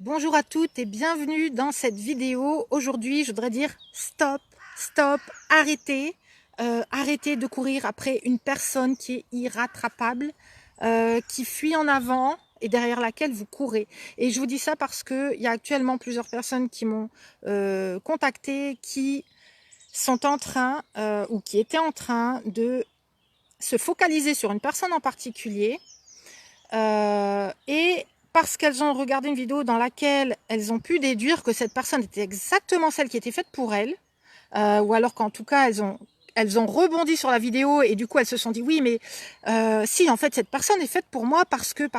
Bonjour à toutes et bienvenue dans cette vidéo. Aujourd'hui, je voudrais dire stop, stop, arrêtez. Arrêtez de courir après une personne qui est irrattrapable, qui fuit en avant et derrière laquelle vous courez. Et je vous dis ça parce qu'il y a actuellement plusieurs personnes qui m'ont contacté, qui sont en train ou qui étaient en train de se focaliser sur une personne en particulier et parce qu'elles ont regardé une vidéo dans laquelle elles ont pu déduire que cette personne était exactement celle qui était faite pour elles, ou alors qu'en tout cas elles ont rebondi sur la vidéo et du coup elles se sont dit oui mais si en fait cette personne est faite pour moi parce que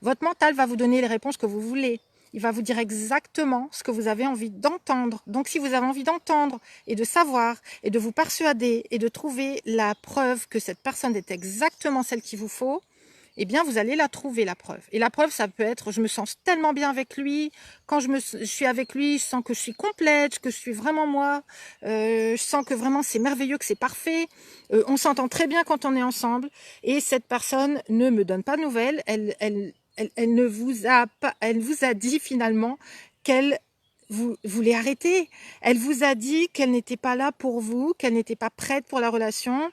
votre mental va vous donner les réponses que vous voulez. Il va vous dire exactement ce que vous avez envie d'entendre. Donc si vous avez envie d'entendre et de savoir et de vous persuader et de trouver la preuve que cette personne est exactement celle qu'il vous faut, eh bien, vous allez la trouver, la preuve. Et la preuve, ça peut être, je me sens tellement bien avec lui, quand je suis avec lui, je sens que je suis complète, que je suis vraiment moi, je sens que vraiment c'est merveilleux, que c'est parfait, on s'entend très bien quand on est ensemble, et cette personne ne me donne pas de nouvelles, elle ne vous a pas, elle vous a dit finalement qu'elle vous voulez arrêter. Elle vous a dit qu'elle n'était pas là pour vous, qu'elle n'était pas prête pour la relation,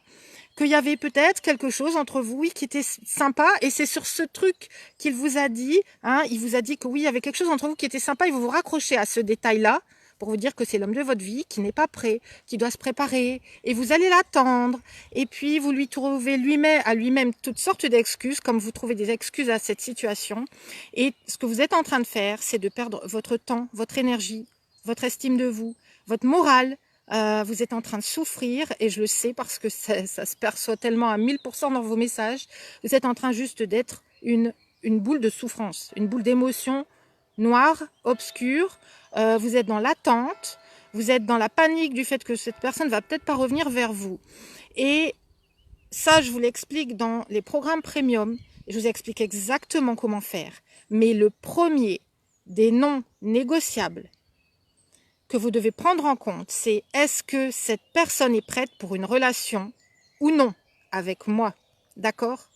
qu'il y avait peut-être quelque chose entre vous, oui, qui était sympa, et c'est sur ce truc qu'il vous a dit, hein, il vous a dit que oui, il y avait quelque chose entre vous qui était sympa, et vous vous raccrochez à ce détail-là, pour vous dire que c'est l'homme de votre vie, qui n'est pas prêt, qui doit se préparer, et vous allez l'attendre, et puis vous lui trouvez à lui-même toutes sortes d'excuses, comme vous trouvez des excuses à cette situation, et ce que vous êtes en train de faire, c'est de perdre votre temps, votre énergie, votre estime de vous, votre morale. Vous êtes en train de souffrir et je le sais parce que ça se perçoit tellement à 1000% dans vos messages. Vous êtes en train juste d'être une boule de souffrance, une boule d'émotion noire, obscure. Vous êtes dans l'attente, vous êtes dans la panique du fait que cette personne va peut-être pas revenir vers vous. Et ça, je vous l'explique dans les programmes premium. Je vous explique exactement comment faire. Mais le premier des non négociables que vous devez prendre en compte, c'est est-ce que cette personne est prête pour une relation ou non avec moi, d'accord?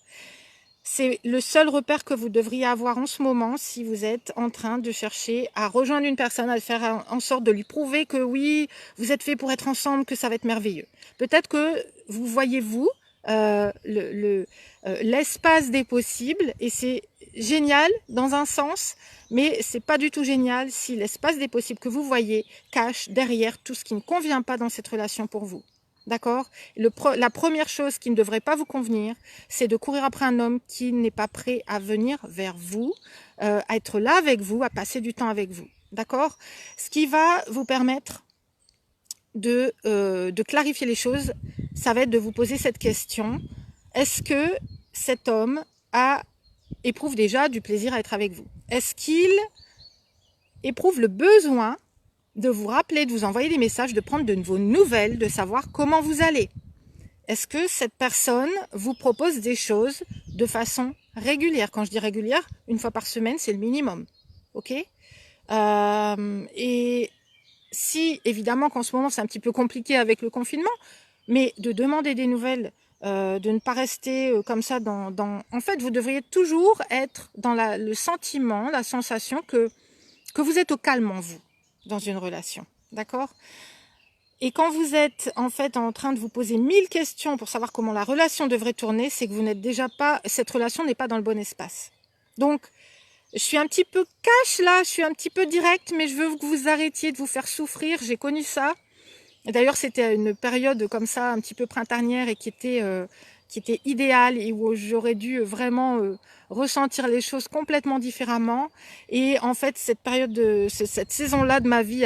C'est le seul repère que vous devriez avoir en ce moment si vous êtes en train de chercher à rejoindre une personne, à faire en sorte de lui prouver que oui, vous êtes fait pour être ensemble, que ça va être merveilleux. Peut-être que vous voyez vous l'espace des possibles et c'est génial dans un sens, mais c'est pas du tout génial si l'espace des possibles que vous voyez cache derrière tout ce qui ne convient pas dans cette relation pour vous. D'accord? La première chose qui ne devrait pas vous convenir, c'est de courir après un homme qui n'est pas prêt à venir vers vous, à être là avec vous, à passer du temps avec vous. D'accord? Ce qui va vous permettre de clarifier les choses, ça va être de vous poser cette question. Est-ce que cet homme éprouve déjà du plaisir à être avec vous? Est-ce qu'il éprouve le besoin de vous rappeler, de vous envoyer des messages, de prendre de vos nouvelles, de savoir comment vous allez? Est-ce que cette personne vous propose des choses de façon régulière? Quand je dis régulière, une fois par semaine, c'est le minimum. Ok? Et si, évidemment, qu'en ce moment, c'est un petit peu compliqué avec le confinement, mais de demander des nouvelles, de ne pas rester comme ça En fait, vous devriez toujours être dans le sentiment, la sensation que vous êtes au calme en vous, dans une relation. D'accord? Et quand vous êtes en fait en train de vous poser 1000 questions pour savoir comment la relation devrait tourner, c'est que vous n'êtes déjà pas, cette relation n'est pas dans le bon espace. Donc, je suis un petit peu cash là, je suis un petit peu direct, mais je veux que vous arrêtiez de vous faire souffrir. J'ai connu ça. D'ailleurs, c'était une période comme ça, un petit peu printanière et qui était idéale et où j'aurais dû vraiment ressentir les choses complètement différemment. Et en fait, cette saison-là de ma vie,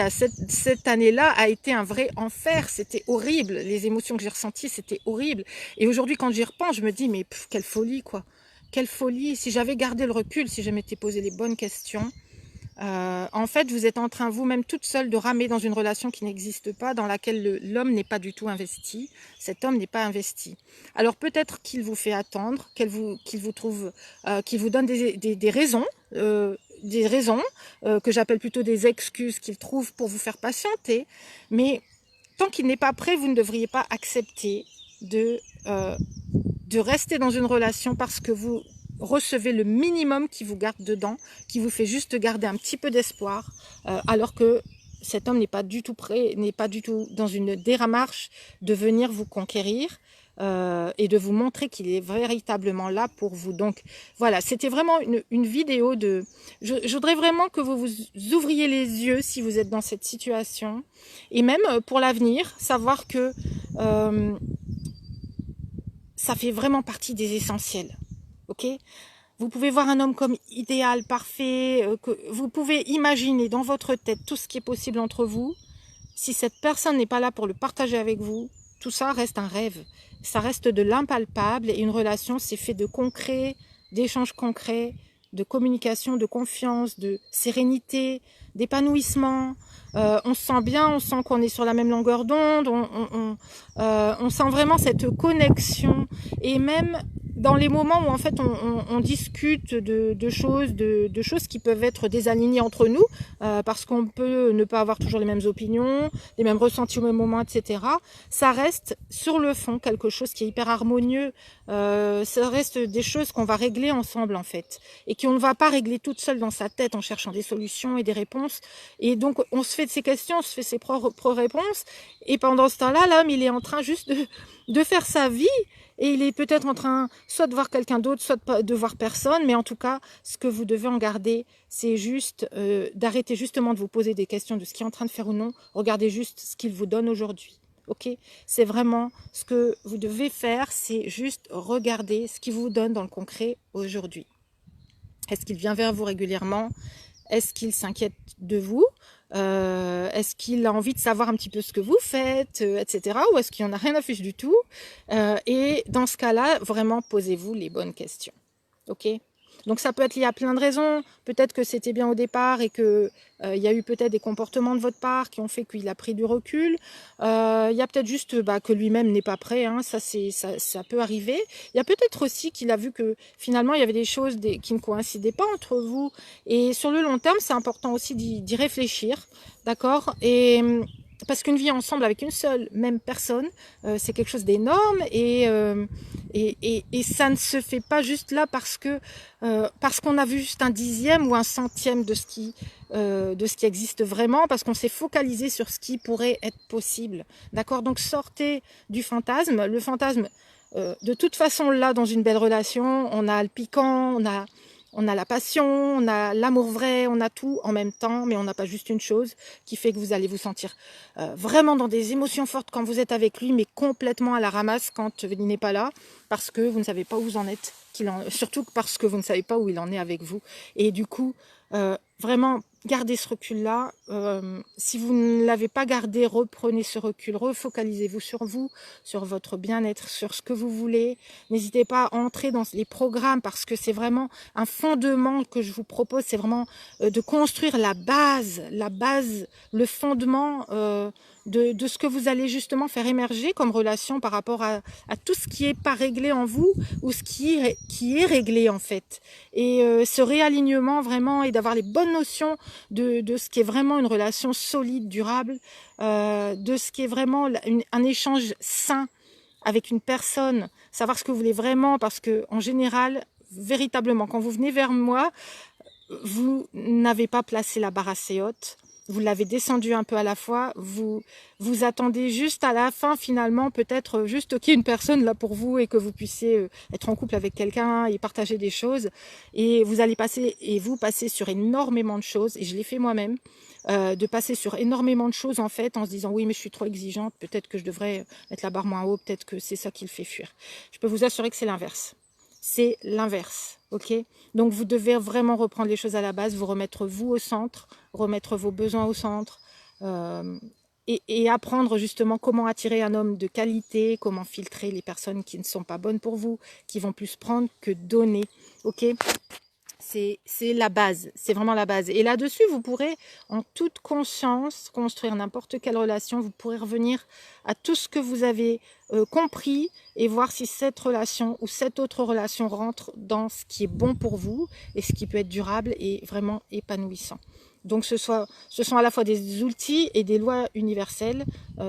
cette année-là, a été un vrai enfer. C'était horrible. Les émotions que j'ai ressenties, c'était horrible. Et aujourd'hui, quand j'y repense, je me dis, mais quelle folie, quoi. Quelle folie. Si j'avais gardé le recul, si je m'étais posé les bonnes questions, en fait, vous êtes en train vous-même toute seule de ramer dans une relation qui n'existe pas, dans laquelle l'homme n'est pas du tout investi. Cet homme n'est pas investi. Alors peut-être qu'il vous fait attendre, qu'il vous trouve, qu'il vous donne des raisons, que j'appelle plutôt des excuses qu'il trouve pour vous faire patienter. Mais tant qu'il n'est pas prêt, vous ne devriez pas accepter de rester dans une relation parce que recevez le minimum qui vous garde dedans, qui vous fait juste garder un petit peu d'espoir, alors que cet homme n'est pas du tout prêt, n'est pas du tout dans une démarche de venir vous conquérir et de vous montrer qu'il est véritablement là pour vous. Donc voilà, c'était vraiment une vidéo de... Je voudrais vraiment que vous vous ouvriez les yeux si vous êtes dans cette situation, et même pour l'avenir, savoir que ça fait vraiment partie des essentiels. Ok ? Vous pouvez voir un homme comme idéal, parfait, que vous pouvez imaginer dans votre tête tout ce qui est possible entre vous. Si cette personne n'est pas là pour le partager avec vous, tout ça reste un rêve. Ça reste de l'impalpable, et une relation, c'est fait de concret, d'échanges concrets, de communication, de confiance, de sérénité, d'épanouissement. On se sent bien, on sent qu'on est sur la même longueur d'onde, on sent vraiment cette connexion, et même dans les moments où en fait on discute de choses qui peuvent être désalignées entre nous, parce qu'on peut ne pas avoir toujours les mêmes opinions, les mêmes ressentis au même moment, etc. Ça reste sur le fond quelque chose qui est hyper harmonieux, ça reste des choses qu'on va régler ensemble en fait, et qu'on ne va pas régler toute seule dans sa tête en cherchant des solutions et des réponses. Et donc on se fait de ses questions, on se fait ses propres réponses, et pendant ce temps-là, l'homme il est en train juste de faire sa vie. Et il est peut-être en train soit de voir quelqu'un d'autre, soit de voir personne. Mais en tout cas, ce que vous devez en garder, c'est juste d'arrêter justement de vous poser des questions de ce qu'il est en train de faire ou non. Regardez juste ce qu'il vous donne aujourd'hui. Ok ? C'est vraiment ce que vous devez faire, c'est juste regarder ce qu'il vous donne dans le concret aujourd'hui. Est-ce qu'il vient vers vous régulièrement ? Est-ce qu'il s'inquiète de vous ? Est-ce qu'il a envie de savoir un petit peu ce que vous faites, etc. Ou est-ce qu'il n'y en a rien à fiche du tout? Et dans ce cas-là, vraiment, posez-vous les bonnes questions. Ok ? Donc ça peut être lié à plein de raisons. Peut-être que c'était bien au départ et que il y a eu peut-être des comportements de votre part qui ont fait qu'il a pris du recul. Il y a peut-être juste que lui-même n'est pas prêt. Hein. Ça peut arriver. Il y a peut-être aussi qu'il a vu que finalement il y avait des choses qui ne coïncidaient pas entre vous. Et sur le long terme, c'est important aussi d'y réfléchir, d'accord ? Et parce qu'une vie ensemble avec une seule même personne, c'est quelque chose d'énorme, et ça ne se fait pas juste là parce qu'on a vu juste un dixième ou un centième de ce qui existe vraiment, parce qu'on s'est focalisé sur ce qui pourrait être possible. D'accord ? Donc sortez du fantasme. Le fantasme, de toute façon, là, dans une belle relation, on a le piquant, on a la passion, on a l'amour vrai, on a tout en même temps, mais on n'a pas juste une chose qui fait que vous allez vous sentir vraiment dans des émotions fortes quand vous êtes avec lui, mais complètement à la ramasse quand il n'est pas là, parce que vous ne savez pas où vous en êtes, surtout parce que vous ne savez pas où il en est avec vous. Et du coup, vraiment, gardez ce recul-là. Si vous ne l'avez pas gardé, reprenez ce recul, refocalisez-vous sur vous, sur votre bien-être, sur ce que vous voulez. N'hésitez pas à entrer dans les programmes, parce que c'est vraiment un fondement que je vous propose. C'est vraiment de construire la base, le fondement de ce que vous allez justement faire émerger comme relation par rapport à tout ce qui n'est pas réglé en vous, ou ce qui est réglé en fait. Et ce réalignement vraiment, et d'avoir les bonnes notions de ce qui est vraiment une relation solide, durable, de ce qui est vraiment un échange sain avec une personne, savoir ce que vous voulez vraiment, parce que en général, véritablement, quand vous venez vers moi, vous n'avez pas placé la barre assez haute, vous l'avez descendu un peu à la fois, vous attendez juste à la fin finalement, peut-être juste qu'il y ait une personne là pour vous, et que vous puissiez être en couple avec quelqu'un et partager des choses, et vous allez passer sur énormément de choses, et je l'ai fait moi-même, de passer sur énormément de choses en fait, en se disant oui mais je suis trop exigeante, peut-être que je devrais mettre la barre moins haut, peut-être que c'est ça qui le fait fuir. Je peux vous assurer que c'est l'inverse. C'est l'inverse, ok ? Donc vous devez vraiment reprendre les choses à la base, vous remettre vous au centre, remettre vos besoins au centre, et apprendre justement comment attirer un homme de qualité, comment filtrer les personnes qui ne sont pas bonnes pour vous, qui vont plus prendre que donner, ok ? C'est la base, c'est vraiment la base. Et là-dessus, vous pourrez en toute conscience construire n'importe quelle relation. Vous pourrez revenir à tout ce que vous avez compris et voir si cette relation ou cette autre relation rentre dans ce qui est bon pour vous et ce qui peut être durable et vraiment épanouissant. Donc ce sont à la fois des outils et des lois universelles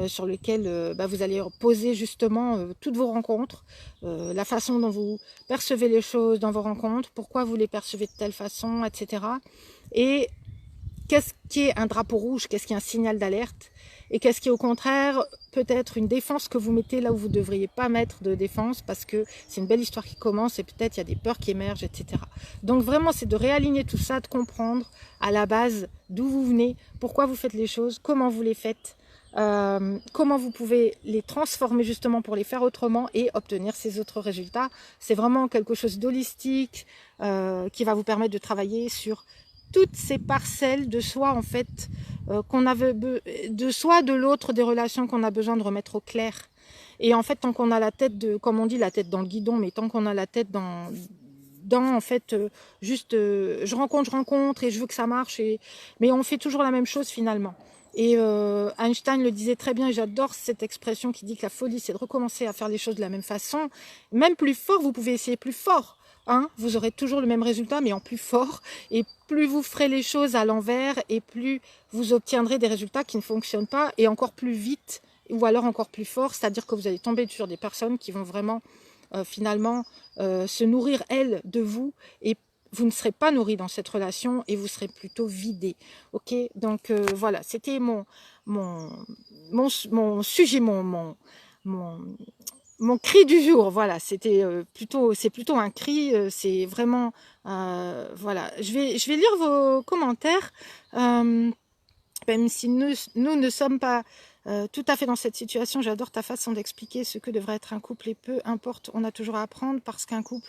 sur lesquelles vous allez poser justement toutes vos rencontres, la façon dont vous percevez les choses dans vos rencontres, pourquoi vous les percevez de telle façon, etc. Et qu'est-ce qui est un drapeau rouge, qu'est-ce qui est un signal d'alerte, et qu'est-ce qui est au contraire peut-être une défense que vous mettez là où vous ne devriez pas mettre de défense parce que c'est une belle histoire qui commence et peut-être il y a des peurs qui émergent, etc. Donc vraiment c'est de réaligner tout ça, de comprendre à la base d'où vous venez, pourquoi vous faites les choses, comment vous les faites, comment vous pouvez les transformer justement pour les faire autrement et obtenir ces autres résultats. C'est vraiment quelque chose d'holistique qui va vous permettre de travailler sur toutes ces parcelles de soi en fait qu'on avait de soi, de l'autre, des relations qu'on a besoin de remettre au clair. Et en fait, tant qu'on a la tête comme on dit, la tête dans le guidon, mais tant qu'on a la tête dans en fait, je rencontre et je veux que ça marche, mais on fait toujours la même chose finalement. Et Einstein le disait très bien, et j'adore cette expression qui dit que la folie, c'est de recommencer à faire les choses de la même façon. Même plus fort, vous pouvez essayer plus fort. Hein, vous aurez toujours le même résultat, mais en plus fort. Et plus vous ferez les choses à l'envers, et plus vous obtiendrez des résultats qui ne fonctionnent pas, et encore plus vite, ou alors encore plus fort. C'est-à-dire que vous allez tomber sur des personnes qui vont vraiment, finalement, se nourrir, elles, de vous, et vous ne serez pas nourri dans cette relation, et vous serez plutôt vidé. Ok, donc voilà, c'était mon sujet, mon cri du jour. Voilà, c'était c'est plutôt un cri, c'est vraiment voilà. Je vais lire vos commentaires, même si nous ne sommes pas tout à fait dans cette situation. J'adore ta façon d'expliquer ce que devrait être un couple, et peu importe, on a toujours à apprendre parce qu'un couple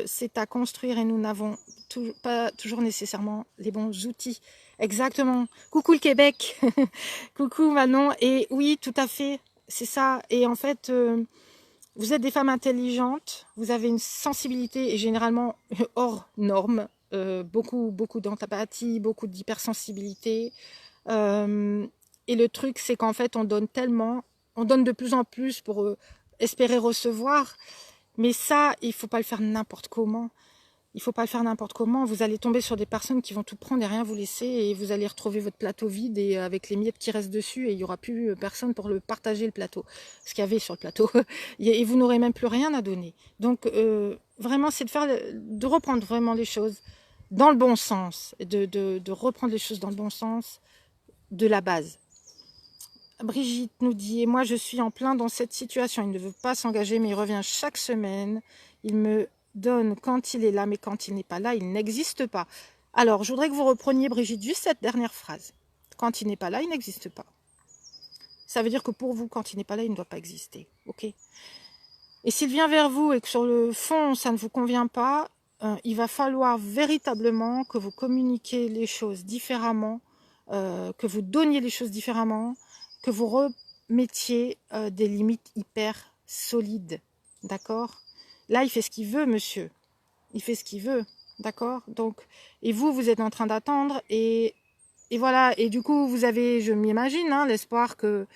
c'est à construire et nous n'avons pas toujours nécessairement les bons outils. Exactement. Coucou le Québec. Coucou Manon. Et oui, tout à fait, c'est ça. Et en fait, vous êtes des femmes intelligentes, vous avez une sensibilité et généralement hors norme, beaucoup d'empathie, beaucoup d'hypersensibilité. Et le truc, c'est qu'en fait, on donne de plus en plus pour espérer recevoir. Mais ça, il ne faut pas le faire n'importe comment. Il ne faut pas le faire n'importe comment. Vous allez tomber sur des personnes qui vont tout prendre et rien vous laisser. Et vous allez retrouver votre plateau vide et avec les miettes qui restent dessus. Et il n'y aura plus personne pour partager le plateau. Ce qu'il y avait sur le plateau. Et vous n'aurez même plus rien à donner. Donc, vraiment, c'est de reprendre vraiment les choses dans le bon sens. De reprendre les choses dans le bon sens de la base. Brigitte nous dit, et moi je suis en plein dans cette situation, il ne veut pas s'engager mais il revient chaque semaine, il me donne quand il est là mais quand il n'est pas là, il n'existe pas. Alors je voudrais que vous repreniez Brigitte juste cette dernière phrase. Quand il n'est pas là, il n'existe pas. Ça veut dire que pour vous, quand il n'est pas là, il ne doit pas exister. Ok. Et s'il vient vers vous et que sur le fond ça ne vous convient pas, il va falloir véritablement que vous communiquiez les choses différemment, que vous donniez les choses différemment, que vous remettiez des limites hyper solides, d'accord? Là, il fait ce qu'il veut, monsieur. Il fait ce qu'il veut, d'accord? Donc, et vous êtes en train d'attendre, et voilà. Et du coup, vous avez, je m'imagine, hein, l'espoir que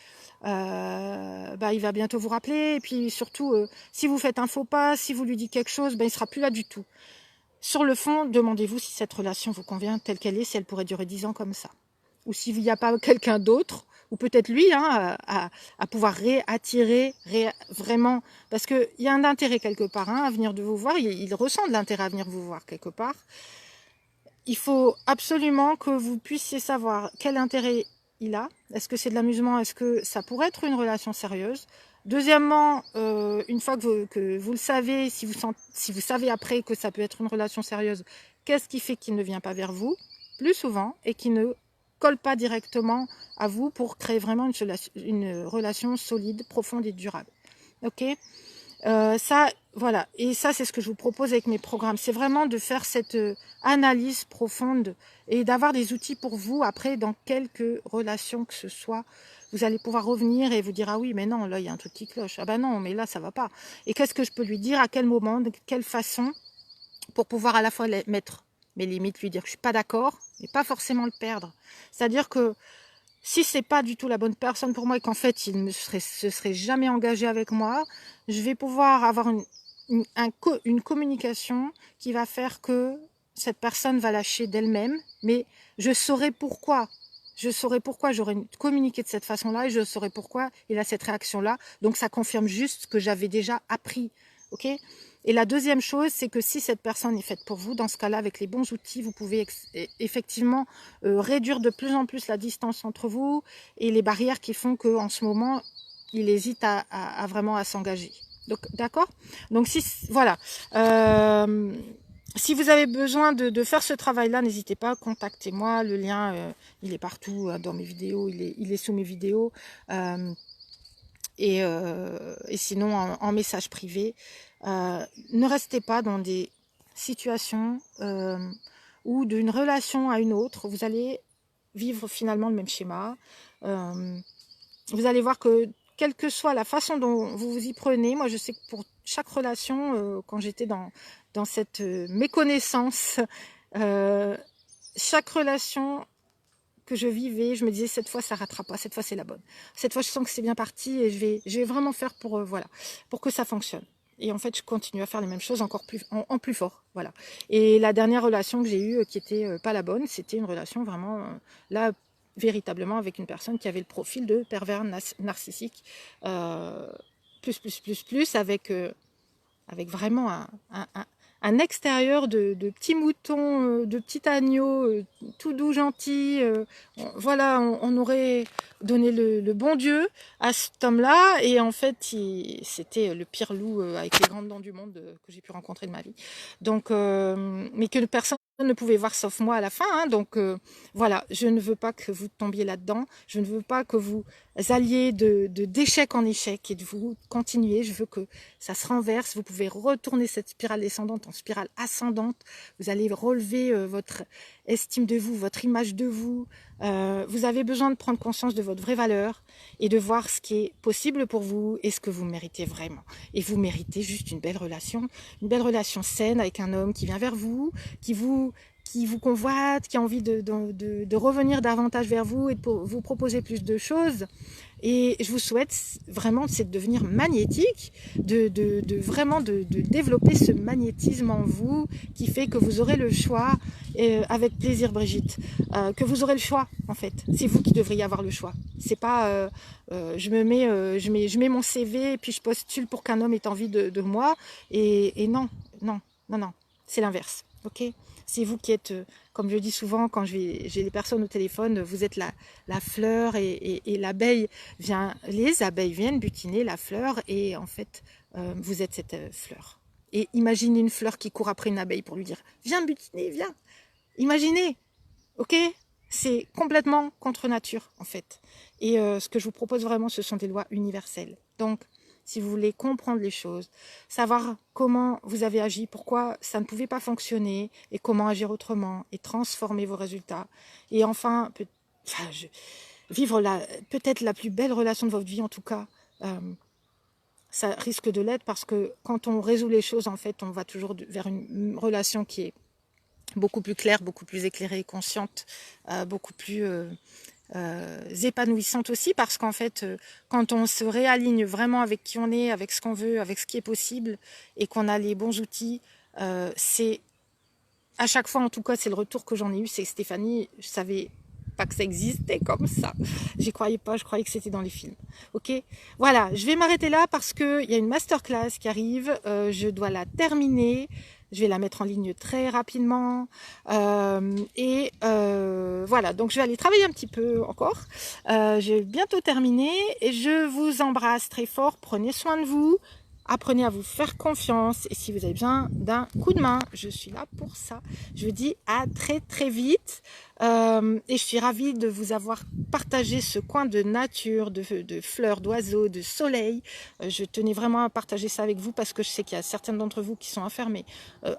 il va bientôt vous rappeler. Et puis surtout, si vous faites un faux pas, si vous lui dites quelque chose, il sera plus là du tout. Sur le fond, demandez-vous si cette relation vous convient telle qu'elle est, si elle pourrait durer 10 ans comme ça. Ou s'il n'y a pas quelqu'un d'autre, ou peut-être lui, hein, à pouvoir réattirer vraiment, parce qu'il y a un intérêt quelque part à venir de vous voir, il ressent de l'intérêt à venir vous voir quelque part. Il faut absolument que vous puissiez savoir quel intérêt il a. Est-ce que c'est de l'amusement? Est-ce que ça pourrait être une relation sérieuse? Deuxièmement, une fois que vous le savez, si vous savez après que ça peut être une relation sérieuse, qu'est-ce qui fait qu'il ne vient pas vers vous plus souvent et qu'il ne colle pas directement à vous pour créer vraiment une relation solide, profonde et durable? Ok? Ça, voilà. Et ça, c'est ce que je vous propose avec mes programmes. C'est vraiment de faire cette analyse profonde et d'avoir des outils pour vous. Après, dans quelques relations que ce soit, vous allez pouvoir revenir et vous dire, ah oui, mais non, là, il y a un truc qui cloche. Ah ben non, mais là, ça va pas. Et qu'est-ce que je peux lui dire, à quel moment, de quelle façon, pour pouvoir à la fois mettre mes limites, lui dire que je suis pas d'accord, mais pas forcément le perdre. C'est-à-dire que Si c'est pas du tout la bonne personne pour moi et qu'en fait il ne se serait jamais engagé avec moi, je vais pouvoir avoir une communication qui va faire que cette personne va lâcher d'elle-même, mais je saurai pourquoi. Je saurai pourquoi j'aurais communiqué de cette façon-là et je saurai pourquoi il a cette réaction-là. Donc ça confirme juste ce que j'avais déjà appris. Ok ? Et la deuxième chose, c'est que si cette personne est faite pour vous, dans ce cas-là, avec les bons outils, vous pouvez effectivement réduire de plus en plus la distance entre vous et les barrières qui font qu'en ce moment, il hésite à vraiment à s'engager. Donc, d'accord ? Donc, si, voilà. Si vous avez besoin de faire ce travail-là, n'hésitez pas, contactez-moi. Le lien, il est partout dans mes vidéos, il est sous mes vidéos. Et sinon, en message privé. Ne restez pas dans des situations où d'une relation à une autre, vous allez vivre finalement le même schéma. Vous allez voir que quelle que soit la façon dont vous vous y prenez, moi je sais que pour chaque relation, quand j'étais dans cette méconnaissance, chaque relation que je vivais, je me disais cette fois ça ratera pas, cette fois c'est la bonne. Cette fois je sens que c'est bien parti et je vais vraiment faire pour voilà, pour que ça fonctionne. Et en fait, je continue à faire les mêmes choses encore plus en plus fort, voilà. Et la dernière relation que j'ai eue qui était pas la bonne, c'était une relation vraiment là véritablement avec une personne qui avait le profil de pervers narcissique plus avec vraiment un extérieur de petits moutons, de petits agneaux, tout doux, gentil. Voilà, on aurait donné le bon Dieu à cet homme-là. Et en fait, c'était le pire loup avec les grandes dents du monde que j'ai pu rencontrer de ma vie. Donc, mais que personne ne pouvait voir sauf moi à la fin. Hein, donc, voilà, je ne veux pas que vous tombiez là-dedans. Je ne veux pas que vous alliez d'échec en échec et de vous continuer. Je veux que ça se renverse. Vous pouvez retourner cette spirale descendante en spirale ascendante. Vous allez relever votre estime de vous, votre image de vous. Vous avez besoin de prendre conscience de votre vraie valeur et de voir ce qui est possible pour vous et ce que vous méritez vraiment. Et vous méritez juste une belle relation saine avec un homme qui vient vers vous, qui vous convoite, qui a envie de revenir davantage vers vous et de vous proposer plus de choses. Et je vous souhaite vraiment c'est de devenir magnétique, vraiment de développer ce magnétisme en vous qui fait que vous aurez le choix, avec plaisir Brigitte, que vous aurez le choix en fait. C'est vous qui devriez avoir le choix. C'est pas je mets mon CV et puis je postule pour qu'un homme ait envie de moi et non, c'est l'inverse, ok ? C'est vous qui êtes, comme je dis souvent quand j'ai les personnes au téléphone, vous êtes la fleur et l'abeille les abeilles viennent butiner la fleur et en fait, vous êtes cette fleur. Et imaginez une fleur qui court après une abeille pour lui dire « Viens butiner, viens !» Imaginez, ok ? C'est complètement contre nature en fait. Et ce que je vous propose vraiment, ce sont des lois universelles. Donc, si vous voulez comprendre les choses, savoir comment vous avez agi, pourquoi ça ne pouvait pas fonctionner, et comment agir autrement, et transformer vos résultats. Et enfin, vivre peut-être la plus belle relation de votre vie, en tout cas, ça risque de l'être, parce que quand on résout les choses, en fait, on va toujours vers une relation qui est beaucoup plus claire, beaucoup plus éclairée, consciente, beaucoup plus... épanouissante aussi parce qu'en fait quand on se réaligne vraiment avec qui on est, avec ce qu'on veut, avec ce qui est possible et qu'on a les bons outils, c'est à chaque fois en tout cas c'est le retour que j'en ai eu, c'est Stéphanie, je savais pas que ça existait comme ça, j'y croyais pas, je croyais que c'était dans les films. Ok, voilà, je vais m'arrêter là parce que il y a une masterclass qui arrive, je dois la terminer. Je vais la mettre en ligne très rapidement. Voilà, donc je vais aller travailler un petit peu encore. Je vais bientôt terminer. Et je vous embrasse très fort. Prenez soin de vous. Apprenez à vous faire confiance. Et si vous avez besoin d'un coup de main, je suis là pour ça. Je vous dis à très très vite. Et je suis ravie de vous avoir partagé ce coin de nature, de fleurs, d'oiseaux, de soleil. Je tenais vraiment à partager ça avec vous parce que je sais qu'il y a certaines d'entre vous qui sont enfermés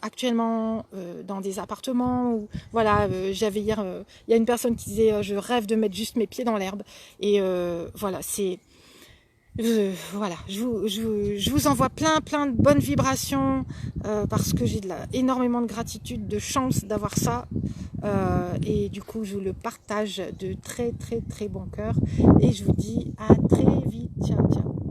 actuellement dans des appartements. Ou, voilà, j'avais hier, il y a une personne qui disait je rêve de mettre juste mes pieds dans l'herbe. Et voilà, c'est... Voilà, je vous envoie plein de bonnes vibrations parce que j'ai énormément de gratitude, de chance d'avoir ça. Et du coup, je vous le partage de très bon cœur. Et je vous dis à très vite. Ciao, ciao.